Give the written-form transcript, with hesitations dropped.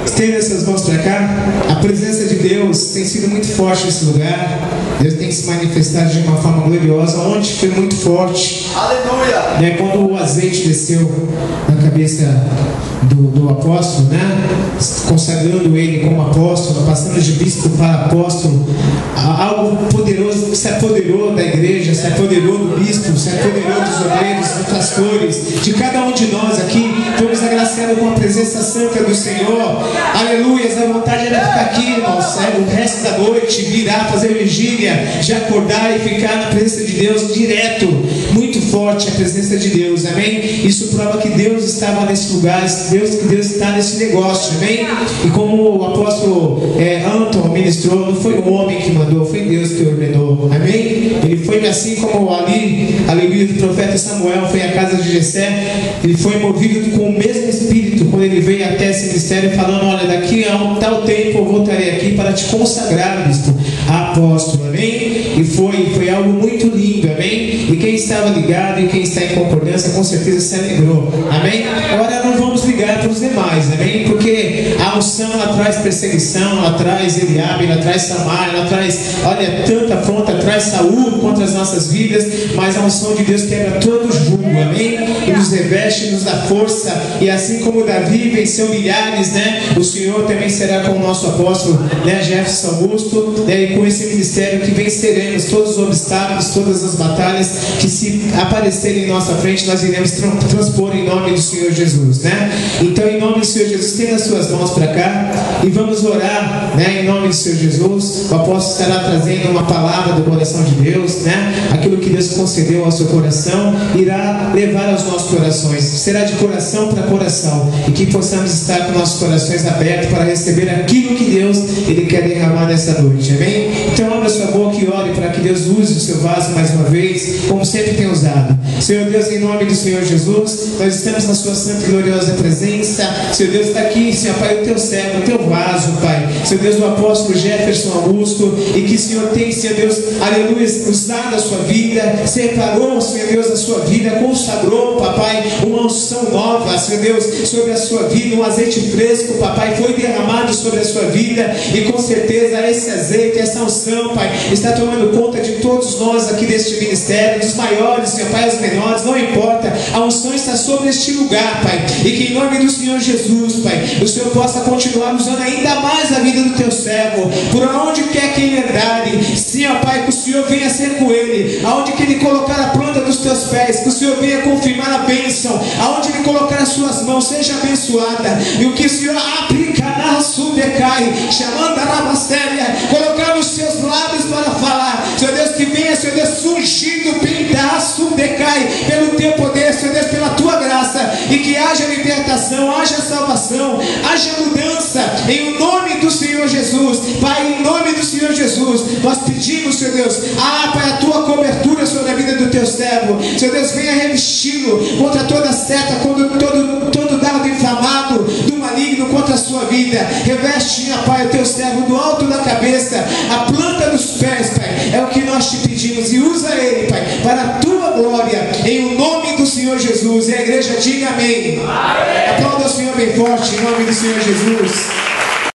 Estenda essas mãos para cá. A presença de Deus tem sido muito forte nesse lugar. Deus tem se manifestado de uma forma gloriosa. Ontem foi muito forte. Aleluia! Né? Quando o azeite desceu na cabeça do apóstolo, né? Consagrando ele como apóstolo, passando de bispo para apóstolo, algo poderoso se apoderou da igreja, se apoderou do bispo, se apoderou dos obreiros, dos pastores, de cada um de nós aqui. Fomos agraciados com a presença santa do Senhor. Aleluia! A vontade era ficar aqui, irmãos, o resto da noite, virar, fazer vigília, de acordar e ficar na presença de Deus direto. Muito forte a presença de Deus, amém? Isso prova que Deus estava nesse lugar, que Deus está nesse negócio, amém? E como o apóstolo Anton ministrou, não foi o homem que mandou, foi Deus que ordenou, amém? Ele foi assim como ali, aleluia, do profeta Samuel foi à casa de Jessé. Ele foi movido com o mesmo espírito quando ele veio até esse ministério, falando: olha, daqui a um tal tempo eu voltarei aqui para te consagrar, bispo, apóstolo, amém? E foi algo muito lindo, amém? E quem estava ligado e quem está em concordância com certeza se alegrou, amém? Agora não vamos ligar para os demais, amém? Porque a unção ela traz perseguição, ela traz Eliabe, ela traz Samar, ela traz, olha, tanta afronta, traz Saúl contra as nossas vidas, mas a unção de Deus quebra todo o jugo, amém? E nos reveste, nos dá força, e assim como Davi venceu milhares, né? O Senhor também será com o nosso apóstolo, né? Jefferson Augusto, né? E com esse ministério que venceremos todos os obstáculos, todas as batalhas que se aparecerem em nossa frente, nós iremos transpor em nome do Senhor Jesus, né? Então, em nome do Senhor Jesus, tenha as suas mãos para cá e vamos orar, né? Em nome do Senhor Jesus. O apóstolo estará trazendo uma palavra do coração de Deus, né? Aquilo que Deus concedeu ao seu coração irá levar aos nossos corações, será de coração para coração, e que possamos estar com nossos corações abertos para receber aquilo que Deus Ele quer derramar nessa noite, amém? Então abra sua boca e ore para que Deus use o seu vaso mais uma vez, como sempre tem usado. Senhor Deus, em nome do Senhor Jesus, nós estamos na sua santa e gloriosa presença. Senhor Deus, está aqui, Senhor Pai, o teu servo, o teu vaso, Pai. Senhor Deus, o apóstolo Jefferson Augusto, e que o Senhor tem, Senhor Deus, aleluia, usado a sua vida, separou, Senhor Deus, a sua vida, consagrou, Papai, uma unção nova, Senhor Deus, sobre a sua vida, um azeite fresco, Papai, foi derramado sobre a sua vida, e com certeza esse azeite, essa unção, Pai, está tomando conta de todos nós aqui deste ministério, dos maiores, Senhor Pai, os menores, não importa, a unção está sobre este lugar, Pai, e que em nome do Senhor Jesus, Pai, o Senhor possa continuar usando ainda mais a vida do teu servo, por onde quer que ele andar, sim, ó Pai, que o Senhor venha ser com ele, aonde que ele colocar a planta dos teus pés, que o Senhor venha confirmar a bênção, aonde ele colocar as suas mãos, seja abençoada, e o que o Senhor aplica na subecai, chamando a rabacélia, colocar os seus lábios para falar, Senhor Deus, que venha, Senhor Deus, surgindo, pintar, subecai, pelo teu poder, Senhor Deus, pela tua graça, e que haja libertação, haja salvação, haja mudança, em nome do Senhor Jesus, Pai, em nome do Senhor Jesus, nós pedimos, Senhor Deus, Pai, a tua cobertura sobre a vida do teu servo, Senhor Deus, venha revesti-lo contra toda seta, contra todo dardo inflamado do maligno contra a sua vida, reveste, Pai, o teu servo do alto da cabeça, a planta dos pés, Pai, é o que nós te pedimos, e usa ele, Pai, para a tua glória, em o nome do Senhor Jesus, e a igreja diga amém. Aplauda o Senhor bem forte, em nome do Senhor Jesus.